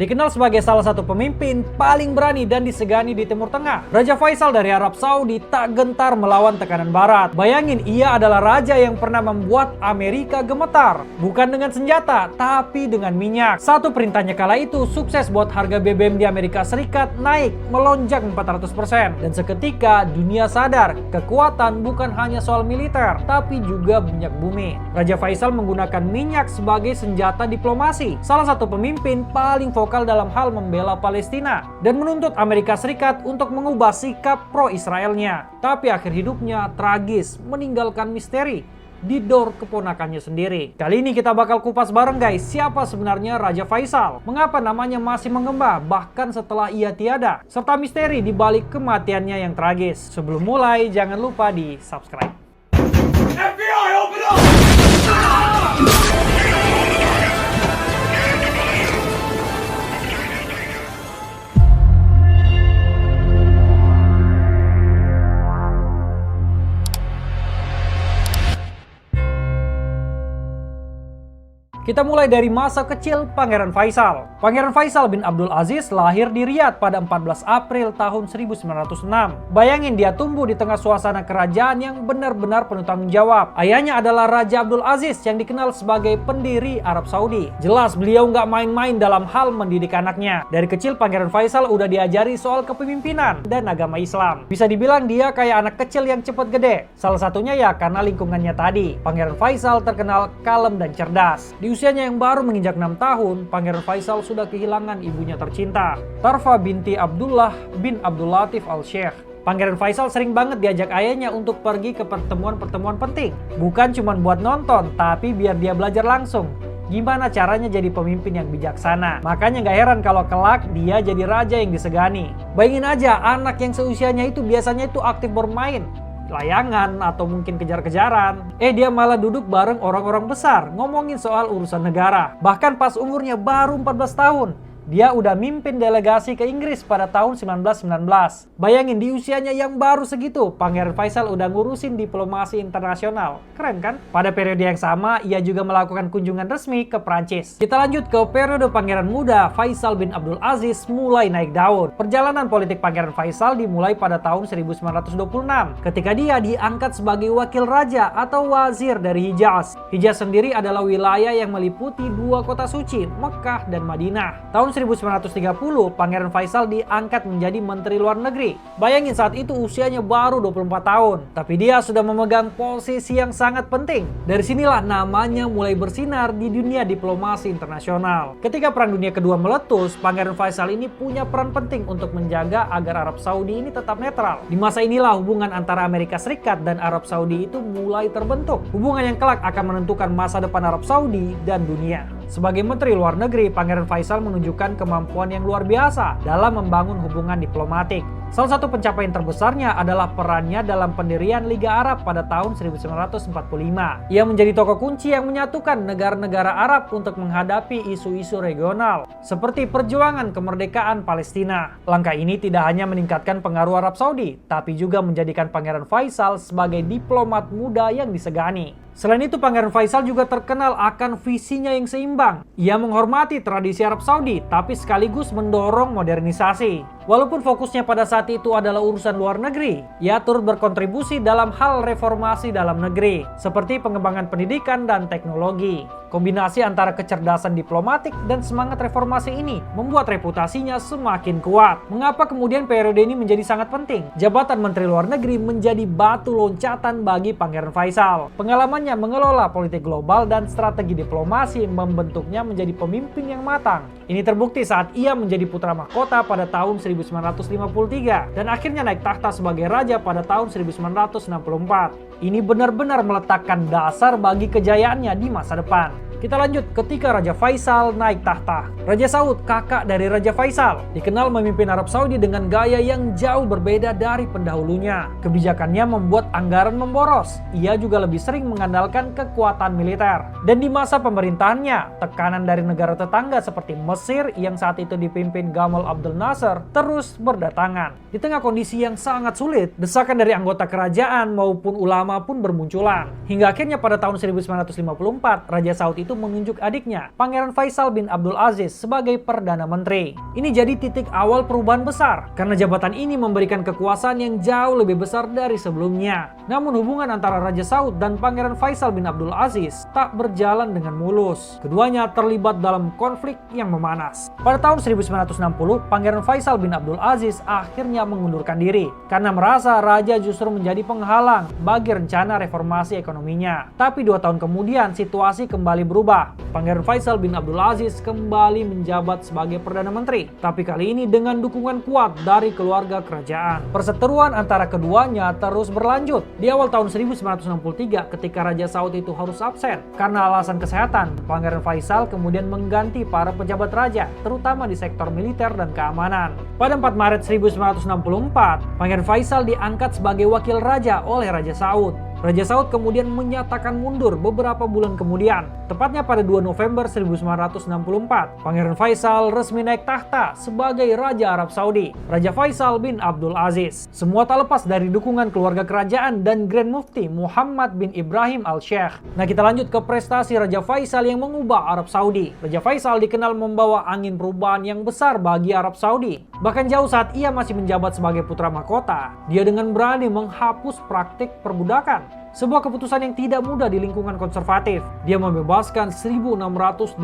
Dikenal sebagai salah satu pemimpin paling berani dan disegani di Timur Tengah, Raja Faisal dari Arab Saudi tak gentar melawan tekanan Barat. Bayangin, ia adalah raja yang pernah membuat Amerika gemetar. Bukan dengan senjata, tapi dengan minyak. Satu perintahnya kala itu sukses buat harga BBM di Amerika Serikat naik melonjak 400%. Dan seketika dunia sadar, kekuatan bukan hanya soal militer, tapi juga minyak bumi. Raja Faisal menggunakan minyak sebagai senjata diplomasi. Salah satu pemimpin paling vokal dalam hal membela Palestina dan menuntut Amerika Serikat untuk mengubah sikap pro-Israelnya. Tapi akhir hidupnya tragis, meninggalkan misteri didor keponakannya sendiri. Kali ini kita bakal kupas bareng guys, siapa sebenarnya Raja Faisal, mengapa namanya masih menggema bahkan setelah ia tiada, serta misteri di balik kematiannya yang tragis. Sebelum mulai, jangan lupa di subscribe. FBI, open up! Kita mulai dari masa kecil Pangeran Faisal. Pangeran Faisal bin Abdul Aziz lahir di Riyadh pada 14 April tahun 1906. Bayangin, dia tumbuh di tengah suasana kerajaan yang benar-benar penuh tanggung jawab. Ayahnya adalah Raja Abdul Aziz yang dikenal sebagai pendiri Arab Saudi. Jelas beliau nggak main-main dalam hal mendidik anaknya. Dari kecil Pangeran Faisal udah diajari soal kepemimpinan dan agama Islam. Bisa dibilang dia kayak anak kecil yang cepat gede. Salah satunya ya karena lingkungannya tadi. Pangeran Faisal terkenal kalem dan cerdas. Di usianya yang baru menginjak 6 tahun, Pangeran Faisal sudah kehilangan ibunya tercinta, Tarfa binti Abdullah bin Abdul Latif al-Sheikh. Pangeran Faisal sering banget diajak ayahnya untuk pergi ke pertemuan-pertemuan penting. Bukan cuma buat nonton, tapi biar dia belajar langsung gimana caranya jadi pemimpin yang bijaksana. Makanya gak heran kalau kelak dia jadi raja yang disegani. Bayangin aja, anak yang seusianya itu biasanya itu aktif bermain layangan atau mungkin kejar-kejaran. Dia malah duduk bareng orang-orang besar ngomongin soal urusan negara. Bahkan pas umurnya baru 14 tahun, dia udah mimpin delegasi ke Inggris pada tahun 1919. Bayangin, di usianya yang baru segitu, Pangeran Faisal udah ngurusin diplomasi internasional. Keren kan? Pada periode yang sama, ia juga melakukan kunjungan resmi ke Prancis. Kita lanjut ke periode Pangeran muda, Faisal bin Abdul Aziz mulai naik daun. Perjalanan politik Pangeran Faisal dimulai pada tahun 1926, ketika dia diangkat sebagai wakil raja atau wazir dari Hijaz. Hijaz sendiri adalah wilayah yang meliputi dua kota suci, Mekah dan Madinah. Tahun 1930, Pangeran Faisal diangkat menjadi Menteri Luar Negeri. Bayangin, saat itu usianya baru 24 tahun, tapi dia sudah memegang posisi yang sangat penting. Dari sinilah namanya mulai bersinar di dunia diplomasi internasional. Ketika Perang Dunia Kedua meletus, Pangeran Faisal ini punya peran penting untuk menjaga agar Arab Saudi ini tetap netral. Di masa inilah hubungan antara Amerika Serikat dan Arab Saudi itu mulai terbentuk. Hubungan yang kelak akan menentukan masa depan Arab Saudi dan dunia. Sebagai Menteri Luar Negeri, Pangeran Faisal menunjukkan kemampuan yang luar biasa dalam membangun hubungan diplomatik. Salah satu pencapaian terbesarnya adalah perannya dalam pendirian Liga Arab pada tahun 1945. Ia menjadi tokoh kunci yang menyatukan negara-negara Arab untuk menghadapi isu-isu regional, seperti perjuangan kemerdekaan Palestina. Langkah ini tidak hanya meningkatkan pengaruh Arab Saudi, tapi juga menjadikan Pangeran Faisal sebagai diplomat muda yang disegani. Selain itu, Pangeran Faisal juga terkenal akan visinya yang seimbang. Ia menghormati tradisi Arab Saudi, tapi sekaligus mendorong modernisasi. Walaupun fokusnya pada saat itu adalah urusan luar negeri, ia turut berkontribusi dalam hal reformasi dalam negeri, seperti pengembangan pendidikan dan teknologi. Kombinasi antara kecerdasan diplomatik dan semangat reformasi ini membuat reputasinya semakin kuat. Mengapa kemudian periode ini menjadi sangat penting? Jabatan Menteri Luar Negeri menjadi batu loncatan bagi Pangeran Faisal. Pengalamannya mengelola politik global dan strategi diplomasi membentuknya menjadi pemimpin yang matang. Ini terbukti saat ia menjadi putra mahkota pada tahun 1953 dan akhirnya naik tahta sebagai raja pada tahun 1964. Ini benar-benar meletakkan dasar bagi kejayaannya di masa depan. Kita lanjut ketika Raja Faisal naik tahta. Raja Saud, kakak dari Raja Faisal, dikenal memimpin Arab Saudi dengan gaya yang jauh berbeda dari pendahulunya. Kebijakannya membuat anggaran memboros. Ia juga lebih sering mengandalkan kekuatan militer. Dan di masa pemerintahannya, tekanan dari negara tetangga seperti Mesir yang saat itu dipimpin Gamal Abdel Nasser terus berdatangan. Di tengah kondisi yang sangat sulit, desakan dari anggota kerajaan maupun ulama pun bermunculan. Hingga akhirnya pada tahun 1954, Raja Saud itu itu menunjuk adiknya, Pangeran Faisal bin Abdul Aziz sebagai Perdana Menteri. Ini jadi titik awal perubahan besar, karena jabatan ini memberikan kekuasaan yang jauh lebih besar dari sebelumnya. Namun hubungan antara Raja Saud dan Pangeran Faisal bin Abdul Aziz tak berjalan dengan mulus. Keduanya terlibat dalam konflik yang memanas. Pada tahun 1960, Pangeran Faisal bin Abdul Aziz akhirnya mengundurkan diri karena merasa raja justru menjadi penghalang bagi rencana reformasi ekonominya. Tapi 2 tahun kemudian situasi kembali berubah. Pangeran Faisal bin Abdul Aziz kembali menjabat sebagai Perdana Menteri, tapi kali ini dengan dukungan kuat dari keluarga kerajaan. Perseteruan antara keduanya terus berlanjut. Di awal tahun 1963, ketika Raja Saud itu harus absen karena alasan kesehatan, Pangeran Faisal kemudian mengganti para pejabat raja, terutama di sektor militer dan keamanan. Pada 4 Maret 1964, Pangeran Faisal diangkat sebagai wakil raja oleh Raja Saud. Raja Saud kemudian menyatakan mundur beberapa bulan kemudian. Tepatnya pada 2 November 1964, Pangeran Faisal resmi naik tahta sebagai Raja Arab Saudi, Raja Faisal bin Abdul Aziz. Semua tak lepas dari dukungan keluarga kerajaan dan Grand Mufti Muhammad bin Ibrahim Al-Sheikh. Nah, kita lanjut ke prestasi Raja Faisal yang mengubah Arab Saudi. Raja Faisal dikenal membawa angin perubahan yang besar bagi Arab Saudi. Bahkan jauh saat ia masih menjabat sebagai putra mahkota, dia dengan berani menghapus praktik perbudakan. Sebuah keputusan yang tidak mudah di lingkungan konservatif. Dia membebaskan 1.682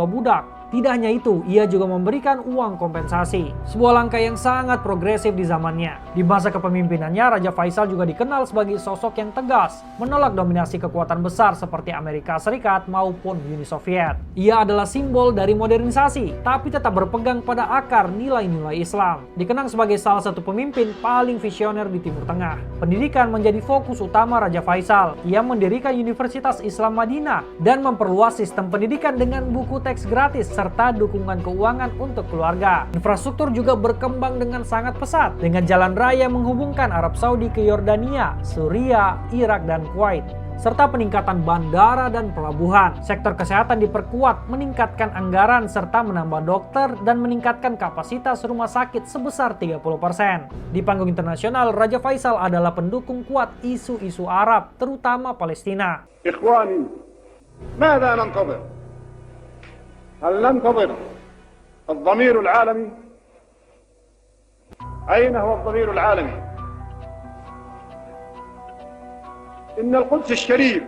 budak. Tidak hanya itu, ia juga memberikan uang kompensasi. Sebuah langkah yang sangat progresif di zamannya. Di masa kepemimpinannya, Raja Faisal juga dikenal sebagai sosok yang tegas, menolak dominasi kekuatan besar seperti Amerika Serikat maupun Uni Soviet. Ia adalah simbol dari modernisasi, tapi tetap berpegang pada akar nilai-nilai Islam. Dikenang sebagai salah satu pemimpin paling visioner di Timur Tengah. Pendidikan menjadi fokus utama Raja Faisal. Ia mendirikan Universitas Islam Madinah dan memperluas sistem pendidikan dengan buku teks gratis serta dukungan keuangan untuk keluarga. Infrastruktur juga berkembang dengan sangat pesat dengan jalan raya menghubungkan Arab Saudi ke Yordania, Suriah, Irak, dan Kuwait, serta peningkatan bandara dan pelabuhan. Sektor kesehatan diperkuat, meningkatkan anggaran serta menambah dokter dan meningkatkan kapasitas rumah sakit sebesar 30%. Di panggung internasional, Raja Faisal adalah pendukung kuat isu-isu Arab, terutama Palestina. Ikhwani, ماذا ننتظر؟ هل ننتظر الضمير العالمي؟ أين هو الضمير العالمي؟ إن القدس الشريف.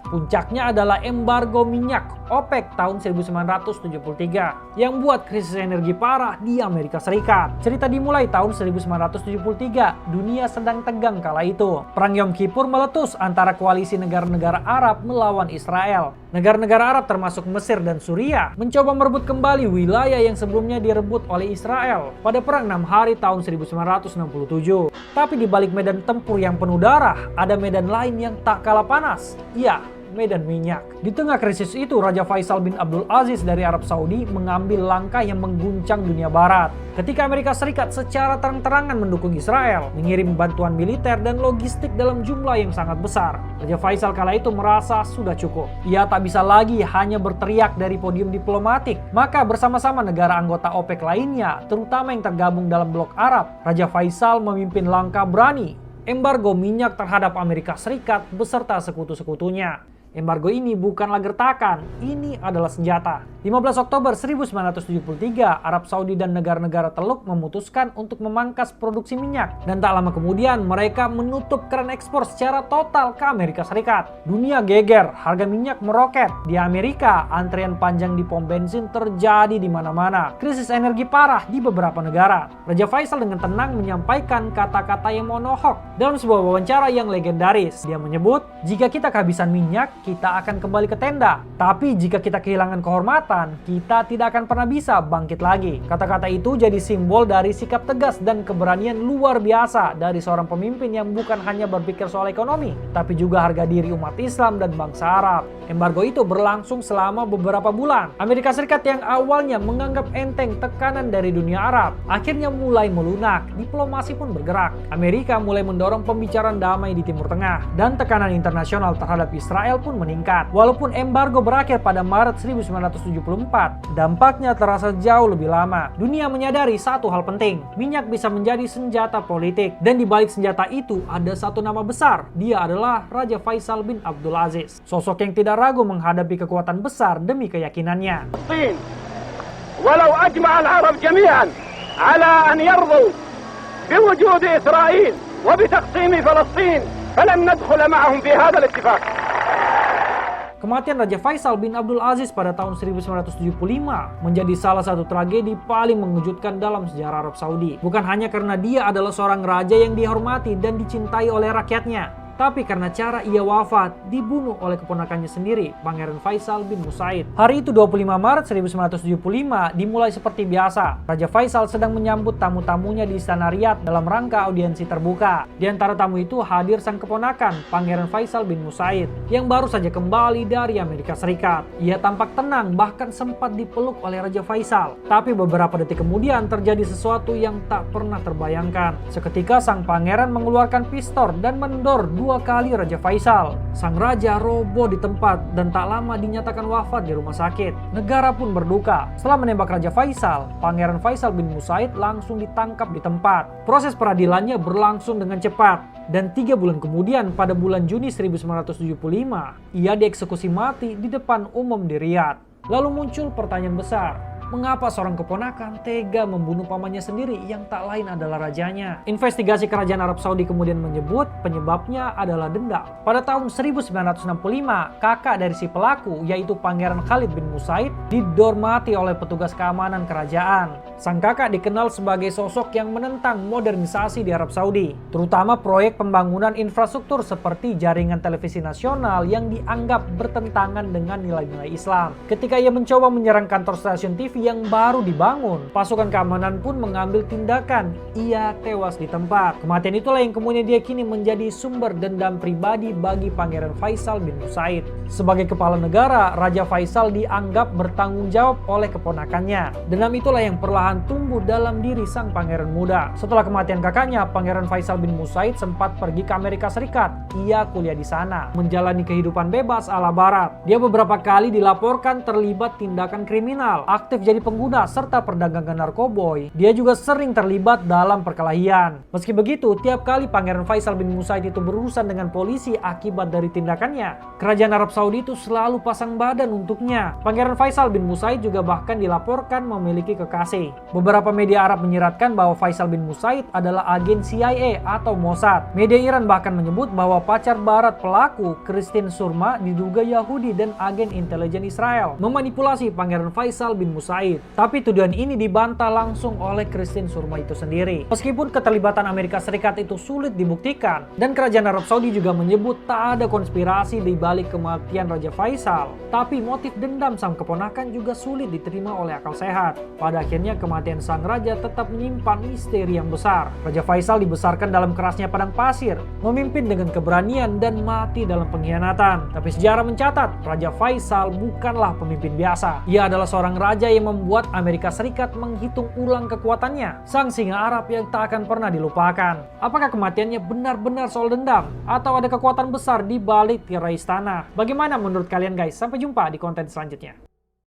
Puncaknya adalah embargo minyak OPEC tahun 1973 yang buat krisis energi parah di Amerika Serikat. Cerita dimulai tahun 1973, dunia sedang tegang kala itu. Perang Yom Kippur meletus antara koalisi negara-negara Arab melawan Israel. Negara-negara Arab termasuk Mesir dan Suriah mencoba merebut kembali wilayah yang sebelumnya direbut oleh Israel pada Perang 6 Hari tahun 1967. Tapi di balik medan tempur yang penuh darah, ada medan lain yang tak kalah panas. Iya, medan minyak. Di tengah krisis itu, Raja Faisal bin Abdul Aziz dari Arab Saudi mengambil langkah yang mengguncang dunia barat. Ketika Amerika Serikat secara terang-terangan mendukung Israel, mengirim bantuan militer dan logistik dalam jumlah yang sangat besar, Raja Faisal kala itu merasa sudah cukup. Ia tak bisa lagi hanya berteriak dari podium diplomatik. Maka bersama-sama negara anggota OPEC lainnya, terutama yang tergabung dalam blok Arab, Raja Faisal memimpin langkah berani embargo minyak terhadap Amerika Serikat beserta sekutu-sekutunya. Embargo ini bukanlah gertakan, ini adalah senjata. 15 Oktober 1973, Arab Saudi dan negara-negara Teluk memutuskan untuk memangkas produksi minyak. Dan tak lama kemudian, mereka menutup keran ekspor secara total ke Amerika Serikat. Dunia geger, harga minyak meroket. Di Amerika, antrian panjang di pom bensin terjadi di mana-mana. Krisis energi parah di beberapa negara. Raja Faisal dengan tenang menyampaikan kata-kata yang monohok dalam sebuah wawancara yang legendaris. Dia menyebut, jika kita kehabisan minyak, kita akan kembali ke tenda. Tapi jika kita kehilangan kehormatan, kita tidak akan pernah bisa bangkit lagi. Kata-kata itu jadi simbol dari sikap tegas dan keberanian luar biasa dari seorang pemimpin yang bukan hanya berpikir soal ekonomi, tapi juga harga diri umat Islam dan bangsa Arab. Embargo itu berlangsung selama beberapa bulan. Amerika Serikat yang awalnya menganggap enteng tekanan dari dunia Arab, akhirnya mulai melunak. Diplomasi pun bergerak. Amerika mulai mendorong pembicaraan damai di Timur Tengah, dan tekanan internasional terhadap Israel pun pun meningkat. Walaupun embargo berakhir pada Maret 1974, dampaknya terasa jauh lebih lama. Dunia menyadari satu hal penting, minyak bisa menjadi senjata politik. Dan di balik senjata itu ada satu nama besar, dia adalah Raja Faisal bin Abdul Aziz. Sosok yang tidak ragu menghadapi kekuatan besar demi keyakinannya. ولو أجمع العرب جميعا على أن يرضوا بوجود إسرائيل وبتقسيم فلسطين فلن ندخل معهم في هذا الاتفاق. Kematian Raja Faisal bin Abdul Aziz pada tahun 1975 menjadi salah satu tragedi paling mengejutkan dalam sejarah Arab Saudi. Bukan hanya karena dia adalah seorang raja yang dihormati dan dicintai oleh rakyatnya, tapi karena cara ia wafat, dibunuh oleh keponakannya sendiri, Pangeran Faisal bin Musaid. Hari itu 25 Maret 1975 dimulai seperti biasa. Raja Faisal sedang menyambut tamu-tamunya di Istana Riyadh dalam rangka audiensi terbuka. Di antara tamu itu hadir sang keponakan, Pangeran Faisal bin Musaid, yang baru saja kembali dari Amerika Serikat. Ia tampak tenang, bahkan sempat dipeluk oleh Raja Faisal. Tapi beberapa detik kemudian terjadi sesuatu yang tak pernah terbayangkan. Seketika sang pangeran mengeluarkan pistol dan mendor 2 kali Raja Faisal. Sang raja roboh di tempat dan tak lama dinyatakan wafat di rumah sakit. Negara pun berduka. Setelah menembak Raja Faisal, Pangeran Faisal bin Musaid langsung ditangkap di tempat. Proses peradilannya berlangsung dengan cepat. Dan 3 bulan kemudian pada bulan Juni 1975, ia dieksekusi mati di depan umum di Riyadh. Lalu muncul pertanyaan besar. Mengapa seorang keponakan tega membunuh pamannya sendiri yang tak lain adalah rajanya? Investigasi kerajaan Arab Saudi kemudian menyebut penyebabnya adalah dendam. Pada tahun 1965, kakak dari si pelaku yaitu Pangeran Khalid bin Musaid didormati oleh petugas keamanan kerajaan. Sang kakak dikenal sebagai sosok yang menentang modernisasi di Arab Saudi, terutama proyek pembangunan infrastruktur seperti jaringan televisi nasional yang dianggap bertentangan dengan nilai-nilai Islam. Ketika ia mencoba menyerang kantor stasiun TV yang baru dibangun, pasukan keamanan pun mengambil tindakan. Ia tewas di tempat. Kematian itulah yang kemudian diyakini menjadi sumber dendam pribadi bagi Pangeran Faisal bin Musaid. Sebagai kepala negara, Raja Faisal dianggap bertanggung jawab oleh keponakannya. Dendam itulah yang perlahan tumbuh dalam diri sang pangeran muda. Setelah kematian kakaknya, Pangeran Faisal bin Musaid sempat pergi ke Amerika Serikat. Ia kuliah di sana, menjalani kehidupan bebas ala barat. Dia beberapa kali dilaporkan terlibat tindakan kriminal, aktif jadi pengguna serta perdagangan narkoboy. Dia juga sering terlibat dalam perkelahian. Meski begitu, tiap kali Pangeran Faisal bin Musaid itu berurusan dengan polisi akibat dari tindakannya, kerajaan Arab Saudi itu selalu pasang badan untuknya. Pangeran Faisal bin Musaid juga bahkan dilaporkan memiliki kekasih. Beberapa media Arab menyiratkan bahwa Faisal bin Musaid adalah agen CIA atau Mossad. Media Iran bahkan menyebut bahwa pacar barat pelaku, Christine Surma, diduga Yahudi dan agen intelijen Israel, memanipulasi Pangeran Faisal bin Musaid. Tapi tuduhan ini dibantah langsung oleh Christine Surma itu sendiri. Meskipun keterlibatan Amerika Serikat itu sulit dibuktikan, dan kerajaan Arab Saudi juga menyebut tak ada konspirasi di balik kematian Raja Faisal, tapi motif dendam sang keponakan juga sulit diterima oleh akal sehat. Pada akhirnya kematian sang raja tetap menyimpan misteri yang besar. Raja Faisal dibesarkan dalam kerasnya padang pasir, memimpin dengan keberanian dan mati dalam pengkhianatan. Tapi sejarah mencatat, Raja Faisal bukanlah pemimpin biasa. Ia adalah seorang raja yang membuat Amerika Serikat menghitung ulang kekuatannya. Sang singa Arab yang tak akan pernah dilupakan. Apakah kematiannya benar-benar soal dendam? Atau ada kekuatan besar di balik tirai istana? Bagaimana menurut kalian guys? Sampai jumpa di konten selanjutnya.